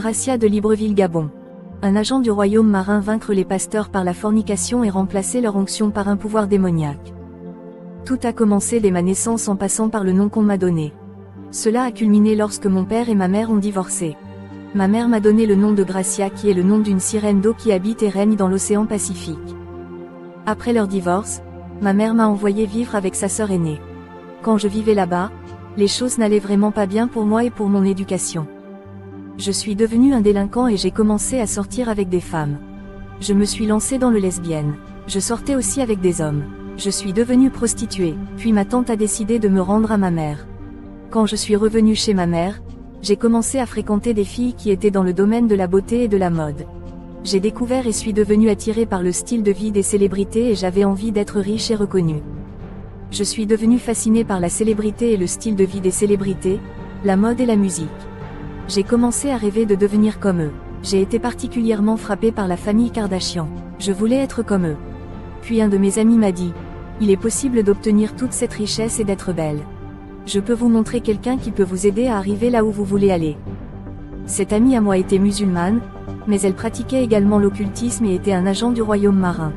Gracia de Libreville, Gabon. Un agent du royaume marin vaincre les pasteurs par la fornication et remplacer leur onction par un pouvoir démoniaque. Tout a commencé dès ma naissance en passant par le nom qu'on m'a donné. Cela a culminé lorsque mon père et ma mère ont divorcé. Ma mère m'a donné le nom de Gracia qui est le nom d'une sirène d'eau qui habite et règne dans l'océan Pacifique. Après leur divorce, ma mère m'a envoyé vivre avec sa sœur aînée. Quand je vivais là-bas, les choses n'allaient vraiment pas bien pour moi et pour mon éducation. Je suis devenu un délinquant et j'ai commencé à sortir avec des femmes. Je me suis lancé dans le lesbienne. Je sortais aussi avec des hommes. Je suis devenue prostituée, puis ma tante a décidé de me rendre à ma mère. Quand je suis revenue chez ma mère, j'ai commencé à fréquenter des filles qui étaient dans le domaine de la beauté et de la mode. J'ai découvert et suis devenue attirée par le style de vie des célébrités et j'avais envie d'être riche et reconnue. Je suis devenue fascinée par la célébrité et le style de vie des célébrités, la mode et la musique. J'ai commencé à rêver de devenir comme eux. J'ai été particulièrement frappée par la famille Kardashian. Je voulais être comme eux. Puis un de mes amis m'a dit, il est possible d'obtenir toute cette richesse et d'être belle. Je peux vous montrer quelqu'un qui peut vous aider à arriver là où vous voulez aller. Cette amie à moi était musulmane, mais elle pratiquait également l'occultisme et était un agent du royaume marin.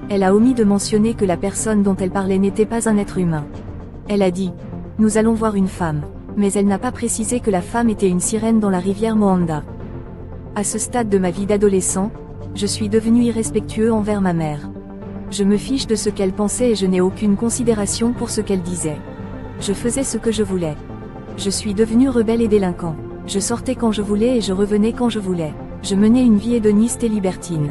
Elle a omis de mentionner que la personne dont elle parlait n'était pas un être humain. Elle a dit, nous allons voir une femme. Mais elle n'a pas précisé que la femme était une sirène dans la rivière Moanda. À ce stade de ma vie d'adolescent, je suis devenu irrespectueux envers ma mère. Je me fiche de ce qu'elle pensait et je n'ai aucune considération pour ce qu'elle disait. Je faisais ce que je voulais. Je suis devenu rebelle et délinquant. Je sortais quand je voulais et je revenais quand je voulais. Je menais une vie hédoniste et libertine.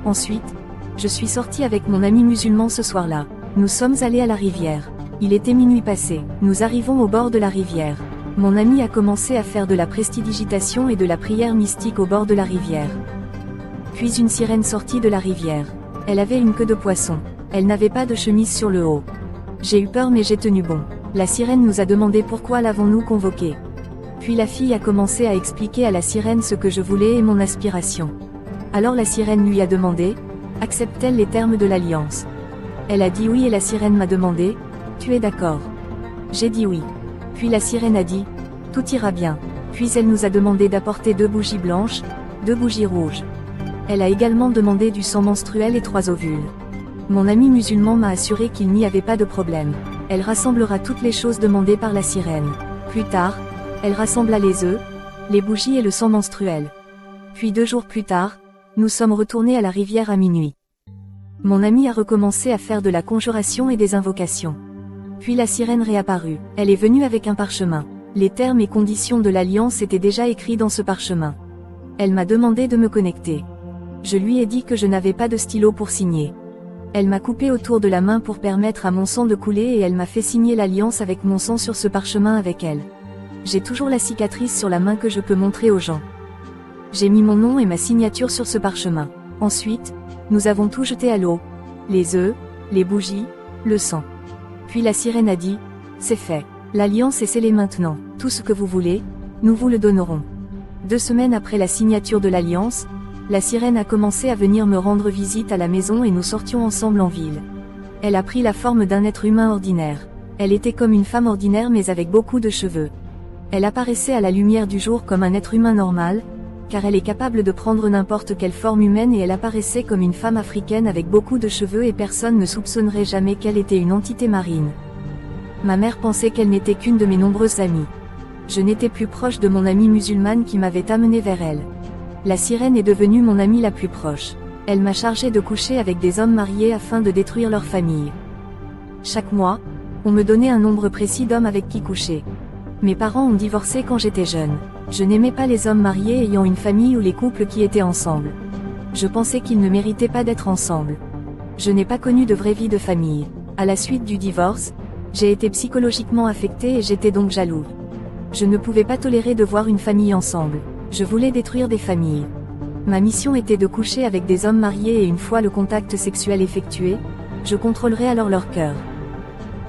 Ensuite, je suis sorti avec mon ami musulman ce soir-là. Nous sommes allés à la rivière. Il était minuit passé. Nous arrivons au bord de la rivière. Mon ami a commencé à faire de la prestidigitation et de la prière mystique au bord de la rivière. Puis une sirène sortit de la rivière. Elle avait une queue de poisson. Elle n'avait pas de chemise sur le haut. J'ai eu peur mais j'ai tenu bon. La sirène nous a demandé pourquoi l'avons-nous convoquée. Puis la fille a commencé à expliquer à la sirène ce que je voulais et mon aspiration. Alors la sirène lui a demandé, accepte-t-elle les termes de l'alliance? Elle a dit oui et la sirène m'a demandé, tu es d'accord? J'ai dit oui. Puis la sirène a dit, tout ira bien. Puis elle nous a demandé d'apporter 2 bougies blanches, 2 bougies rouges. Elle a également demandé du sang menstruel et 3 ovules. Mon ami musulman m'a assuré qu'il n'y avait pas de problème. Elle rassemblera toutes les choses demandées par la sirène. Plus tard, elle rassembla les œufs, les bougies et le sang menstruel. Puis 2 jours plus tard, nous sommes retournés à la rivière à minuit. Mon ami a recommencé à faire de la conjuration et des invocations. Puis la sirène réapparut. Elle est venue avec un parchemin. Les termes et conditions de l'alliance étaient déjà écrits dans ce parchemin. Elle m'a demandé de me connecter. Je lui ai dit que je n'avais pas de stylo pour signer. Elle m'a coupé autour de la main pour permettre à mon sang de couler et elle m'a fait signer l'alliance avec mon sang sur ce parchemin avec elle. J'ai toujours la cicatrice sur la main que je peux montrer aux gens. J'ai mis mon nom et ma signature sur ce parchemin. Ensuite, nous avons tout jeté à l'eau. Les œufs, les bougies, le sang. Puis la sirène a dit, c'est fait. L'alliance est scellée maintenant. Tout ce que vous voulez, nous vous le donnerons. 2 semaines après la signature de l'alliance, la sirène a commencé à venir me rendre visite à la maison et nous sortions ensemble en ville. Elle a pris la forme d'un être humain ordinaire. Elle était comme une femme ordinaire mais avec beaucoup de cheveux. Elle apparaissait à la lumière du jour comme un être humain normal, car elle est capable de prendre n'importe quelle forme humaine et elle apparaissait comme une femme africaine avec beaucoup de cheveux et personne ne soupçonnerait jamais qu'elle était une entité marine. Ma mère pensait qu'elle n'était qu'une de mes nombreuses amies. Je n'étais plus proche de mon amie musulmane qui m'avait amené vers elle. La sirène est devenue mon amie la plus proche. Elle m'a chargé de coucher avec des hommes mariés afin de détruire leur famille. Chaque mois, on me donnait un nombre précis d'hommes avec qui coucher. Mes parents ont divorcé quand j'étais jeune. Je n'aimais pas les hommes mariés ayant une famille ou les couples qui étaient ensemble. Je pensais qu'ils ne méritaient pas d'être ensemble. Je n'ai pas connu de vraie vie de famille. À la suite du divorce, j'ai été psychologiquement affectée et j'étais donc jaloux. Je ne pouvais pas tolérer de voir une famille ensemble. Je voulais détruire des familles. Ma mission était de coucher avec des hommes mariés et une fois le contact sexuel effectué, je contrôlerai alors leur cœur.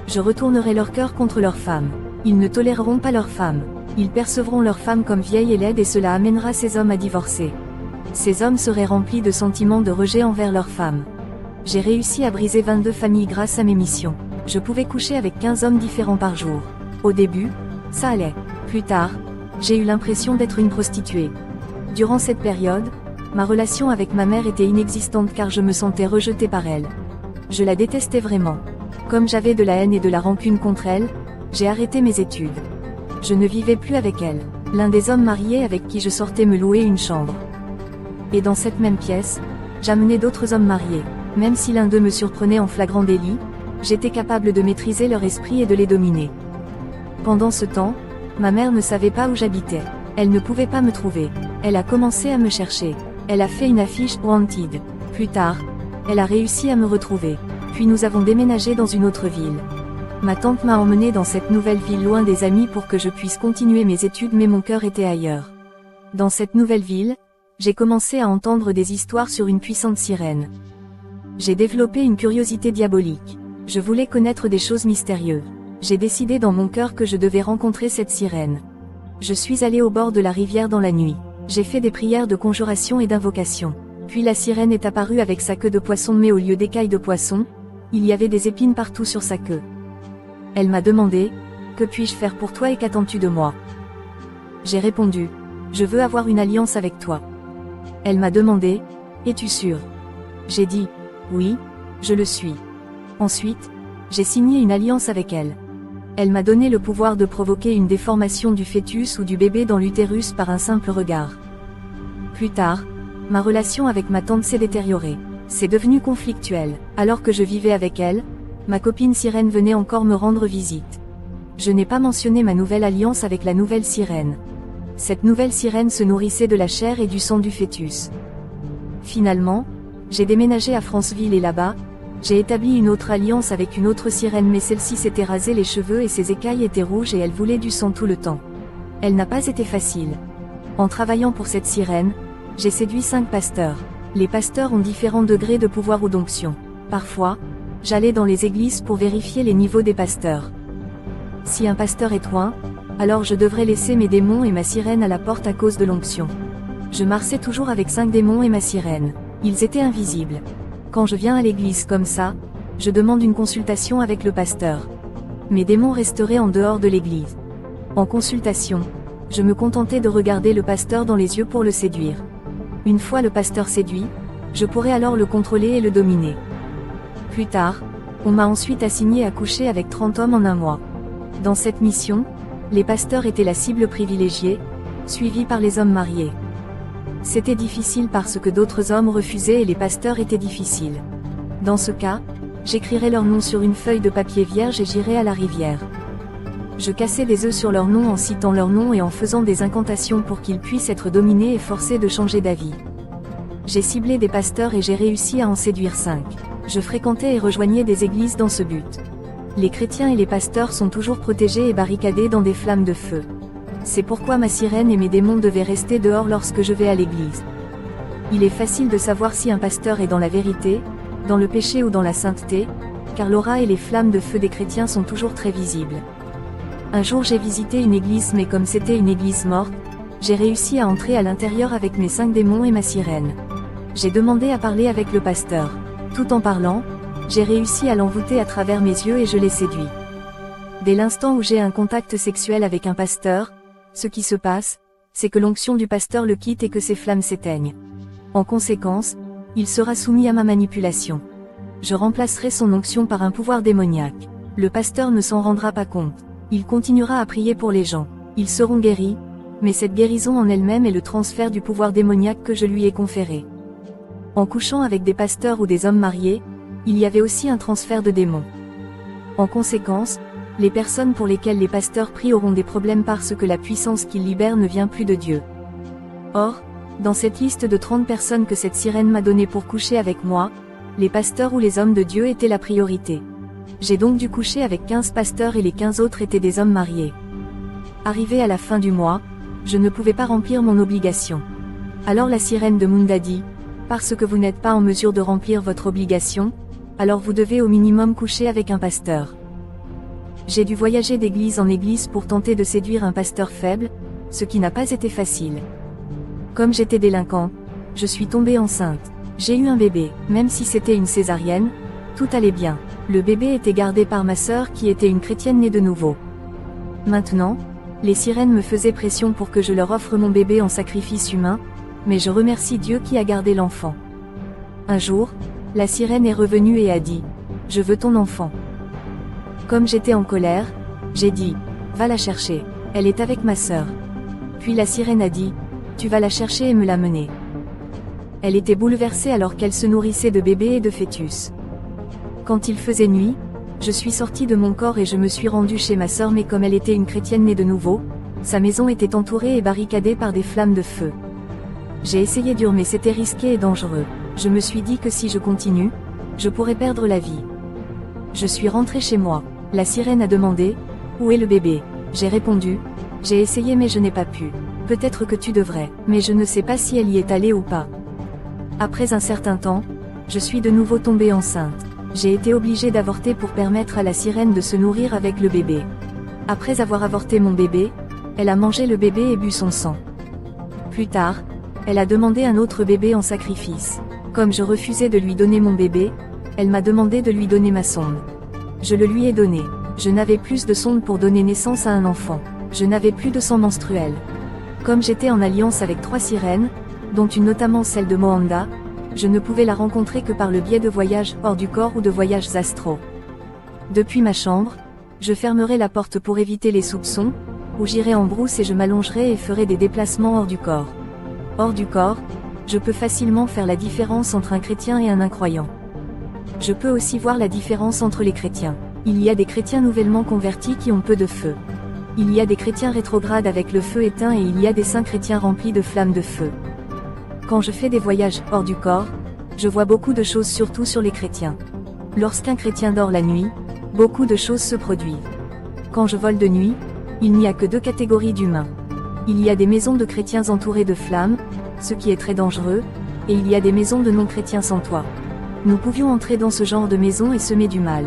Je retournerai leur cœur contre leurs femmes. Ils ne toléreront pas leurs femmes. Ils percevront leurs femmes comme vieilles et laides et cela amènera ces hommes à divorcer. Ces hommes seraient remplis de sentiments de rejet envers leurs femmes. J'ai réussi à briser 22 familles grâce à mes missions. Je pouvais coucher avec 15 hommes différents par jour. Au début, ça allait. Plus tard, j'ai eu l'impression d'être une prostituée. Durant cette période, ma relation avec ma mère était inexistante car je me sentais rejetée par elle. Je la détestais vraiment. Comme j'avais de la haine et de la rancune contre elle, j'ai arrêté mes études. Je ne vivais plus avec elle. L'un des hommes mariés avec qui je sortais me louait une chambre. Et dans cette même pièce, j'amenais d'autres hommes mariés. Même si l'un d'eux me surprenait en flagrant délit, j'étais capable de maîtriser leur esprit et de les dominer. Pendant ce temps, ma mère ne savait pas où j'habitais. Elle ne pouvait pas me trouver. Elle a commencé à me chercher. Elle a fait une affiche « Wanted ». Plus tard, elle a réussi à me retrouver. Puis nous avons déménagé dans une autre ville. Ma tante m'a emmenée dans cette nouvelle ville loin des amis pour que je puisse continuer mes études mais mon cœur était ailleurs. Dans cette nouvelle ville, j'ai commencé à entendre des histoires sur une puissante sirène. J'ai développé une curiosité diabolique. Je voulais connaître des choses mystérieuses. J'ai décidé dans mon cœur que je devais rencontrer cette sirène. Je suis allé au bord de la rivière dans la nuit. J'ai fait des prières de conjuration et d'invocation. Puis la sirène est apparue avec sa queue de poisson mais au lieu d'écailles de poisson, il y avait des épines partout sur sa queue. Elle m'a demandé, « Que puis-je faire pour toi et qu'attends-tu de moi ?» J'ai répondu, « Je veux avoir une alliance avec toi. » Elle m'a demandé, « Es-tu sûr ?» J'ai dit, « Oui, je le suis. » Ensuite, j'ai signé une alliance avec elle. Elle m'a donné le pouvoir de provoquer une déformation du fœtus ou du bébé dans l'utérus par un simple regard. Plus tard, ma relation avec ma tante s'est détériorée. C'est devenu conflictuel. Alors que je vivais avec elle, ma copine sirène venait encore me rendre visite. Je n'ai pas mentionné ma nouvelle alliance avec la nouvelle sirène. Cette nouvelle sirène se nourrissait de la chair et du sang du fœtus. Finalement, j'ai déménagé à Franceville et là-bas, j'ai établi une autre alliance avec une autre sirène mais celle-ci s'était rasé les cheveux et ses écailles étaient rouges et elle voulait du sang tout le temps. Elle n'a pas été facile. En travaillant pour cette sirène, j'ai séduit 5 pasteurs. Les pasteurs ont différents degrés de pouvoir ou d'onction. Parfois, j'allais dans les églises pour vérifier les niveaux des pasteurs. Si un pasteur est oint, alors je devrais laisser mes démons et ma sirène à la porte à cause de l'onction. Je marchais toujours avec 5 démons et ma sirène. Ils étaient invisibles. Quand je viens à l'église comme ça, je demande une consultation avec le pasteur. Mes démons resteraient en dehors de l'église. En consultation, je me contentais de regarder le pasteur dans les yeux pour le séduire. Une fois le pasteur séduit, je pourrais alors le contrôler et le dominer. Plus tard, on m'a ensuite assigné à coucher avec 30 hommes en un mois. Dans cette mission, les pasteurs étaient la cible privilégiée, suivis par les hommes mariés. C'était difficile parce que d'autres hommes refusaient et les pasteurs étaient difficiles. Dans ce cas, j'écrirais leur nom sur une feuille de papier vierge et j'irais à la rivière. Je cassais des œufs sur leur nom en citant leur nom et en faisant des incantations pour qu'ils puissent être dominés et forcés de changer d'avis. J'ai ciblé des pasteurs et j'ai réussi à en séduire 5. Je fréquentais et rejoignais des églises dans ce but. Les chrétiens et les pasteurs sont toujours protégés et barricadés dans des flammes de feu. C'est pourquoi ma sirène et mes démons devaient rester dehors lorsque je vais à l'église. Il est facile de savoir si un pasteur est dans la vérité, dans le péché ou dans la sainteté, car l'aura et les flammes de feu des chrétiens sont toujours très visibles. Un jour j'ai visité une église mais comme c'était une église morte, j'ai réussi à entrer à l'intérieur avec mes 5 démons et ma sirène. J'ai demandé à parler avec le pasteur. Tout en parlant, j'ai réussi à l'envoûter à travers mes yeux et je l'ai séduit. Dès l'instant où j'ai un contact sexuel avec un pasteur, ce qui se passe, c'est que l'onction du pasteur le quitte et que ses flammes s'éteignent. En conséquence, il sera soumis à ma manipulation. Je remplacerai son onction par un pouvoir démoniaque. Le pasteur ne s'en rendra pas compte. Il continuera à prier pour les gens. Ils seront guéris, mais cette guérison en elle-même est le transfert du pouvoir démoniaque que je lui ai conféré. En couchant avec des pasteurs ou des hommes mariés, il y avait aussi un transfert de démons. En conséquence, les personnes pour lesquelles les pasteurs prient auront des problèmes parce que la puissance qu'ils libèrent ne vient plus de Dieu. Or, dans cette liste de 30 personnes que cette sirène m'a donnée pour coucher avec moi, les pasteurs ou les hommes de Dieu étaient la priorité. J'ai donc dû coucher avec 15 pasteurs et les 15 autres étaient des hommes mariés. Arrivé à la fin du mois, je ne pouvais pas remplir mon obligation. Alors la sirène de Munda dit, « Parce que vous n'êtes pas en mesure de remplir votre obligation, alors vous devez au minimum coucher avec un pasteur. » J'ai dû voyager d'église en église pour tenter de séduire un pasteur faible, ce qui n'a pas été facile. Comme j'étais délinquant, je suis tombée enceinte. J'ai eu un bébé, même si c'était une césarienne, tout allait bien. Le bébé était gardé par ma sœur qui était une chrétienne née de nouveau. Maintenant, les sirènes me faisaient pression pour que je leur offre mon bébé en sacrifice humain, Mais je remercie Dieu qui a gardé l'enfant. Un jour, la sirène est revenue et a dit, « Je veux ton enfant. » Comme j'étais en colère, j'ai dit, « Va la chercher, elle est avec ma sœur. » Puis la sirène a dit, « Tu vas la chercher et me l'amener. » Elle était bouleversée alors qu'elle se nourrissait de bébés et de fœtus. Quand il faisait nuit, je suis sortie de mon corps et je me suis rendue chez ma sœur, mais comme elle était une chrétienne née de nouveau, sa maison était entourée et barricadée par des flammes de feu. J'ai essayé dur mais c'était risqué et dangereux. Je me suis dit que si je continue, je pourrais perdre la vie. Je suis rentrée chez moi. La sirène a demandé, « Où est le bébé ?» J'ai répondu, « J'ai essayé mais je n'ai pas pu. Peut-être que tu devrais, mais je ne sais pas si elle y est allée ou pas. » Après un certain temps, je suis de nouveau tombée enceinte. J'ai été obligée d'avorter pour permettre à la sirène de se nourrir avec le bébé. Après avoir avorté mon bébé, elle a mangé le bébé et bu son sang. Plus tard, elle a demandé un autre bébé en sacrifice. Comme je refusais de lui donner mon bébé, elle m'a demandé de lui donner ma sonde. Je le lui ai donné. Je n'avais plus de sonde pour donner naissance à un enfant. Je n'avais plus de sang menstruel. Comme j'étais en alliance avec 3 sirènes, dont une notamment celle de Moanda, je ne pouvais la rencontrer que par le biais de voyages hors du corps ou de voyages astraux. Depuis ma chambre, je fermerai la porte pour éviter les soupçons, ou j'irai en brousse et je m'allongerai et ferai des déplacements hors du corps. Hors du corps, je peux facilement faire la différence entre un chrétien et un incroyant. Je peux aussi voir la différence entre les chrétiens. Il y a des chrétiens nouvellement convertis qui ont peu de feu. Il y a des chrétiens rétrogrades avec le feu éteint et il y a des saints chrétiens remplis de flammes de feu. Quand je fais des voyages hors du corps, je vois beaucoup de choses surtout sur les chrétiens. Lorsqu'un chrétien dort la nuit, beaucoup de choses se produisent. Quand je vole de nuit, il n'y a que 2 catégories d'humains. Il y a des maisons de chrétiens entourées de flammes, ce qui est très dangereux, et il y a des maisons de non-chrétiens sans toit. Nous pouvions entrer dans ce genre de maison et semer du mal.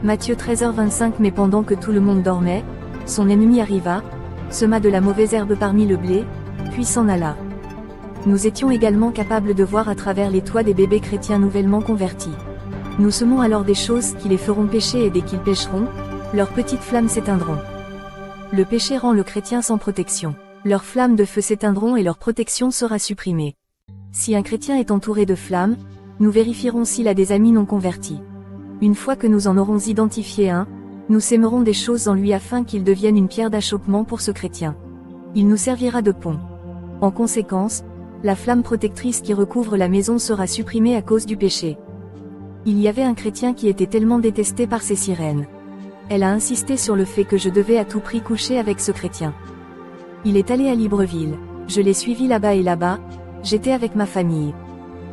Matthieu 13h25. Mais pendant que tout le monde dormait, son ennemi arriva, sema de la mauvaise herbe parmi le blé, puis s'en alla. Nous étions également capables de voir à travers les toits des bébés chrétiens nouvellement convertis. Nous semons alors des choses qui les feront pécher et dès qu'ils pécheront, leurs petites flammes s'éteindront. Le péché rend le chrétien sans protection. Leurs flammes de feu s'éteindront et leur protection sera supprimée. Si un chrétien est entouré de flammes, nous vérifierons s'il a des amis non convertis. Une fois que nous en aurons identifié un, nous sèmerons des choses en lui afin qu'il devienne une pierre d'achoppement pour ce chrétien. Il nous servira de pont. En conséquence, la flamme protectrice qui recouvre la maison sera supprimée à cause du péché. Il y avait un chrétien qui était tellement détesté par ces sirènes. Elle a insisté sur le fait que je devais à tout prix coucher avec ce chrétien. Il est allé à Libreville. Je l'ai suivi là-bas et là-bas, j'étais avec ma famille.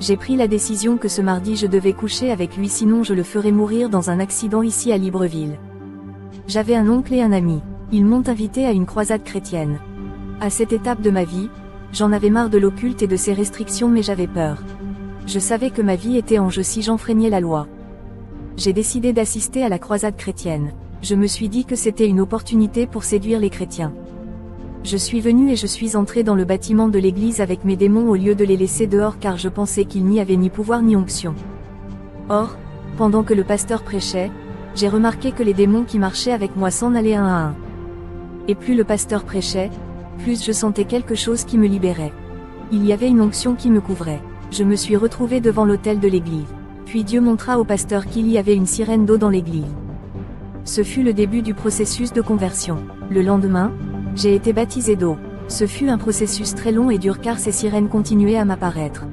J'ai pris la décision que ce mardi je devais coucher avec lui sinon je le ferais mourir dans un accident ici à Libreville. J'avais un oncle et un ami. Ils m'ont invité à une croisade chrétienne. À cette étape de ma vie, j'en avais marre de l'occulte et de ses restrictions mais j'avais peur. Je savais que ma vie était en jeu si j'enfreignais la loi. J'ai décidé d'assister à la croisade chrétienne. Je me suis dit que c'était une opportunité pour séduire les chrétiens. Je suis venu et je suis entré dans le bâtiment de l'église avec mes démons au lieu de les laisser dehors car je pensais qu'il n'y avait ni pouvoir ni onction. Or, pendant que le pasteur prêchait, j'ai remarqué que les démons qui marchaient avec moi s'en allaient un à un. Et plus le pasteur prêchait, plus je sentais quelque chose qui me libérait. Il y avait une onction qui me couvrait. Je me suis retrouvé devant l'autel de l'église. Puis Dieu montra au pasteur qu'il y avait une sirène d'eau dans l'église. Ce fut le début du processus de conversion. Le lendemain, j'ai été baptisé d'eau. Ce fut un processus très long et dur car ces sirènes continuaient à m'apparaître.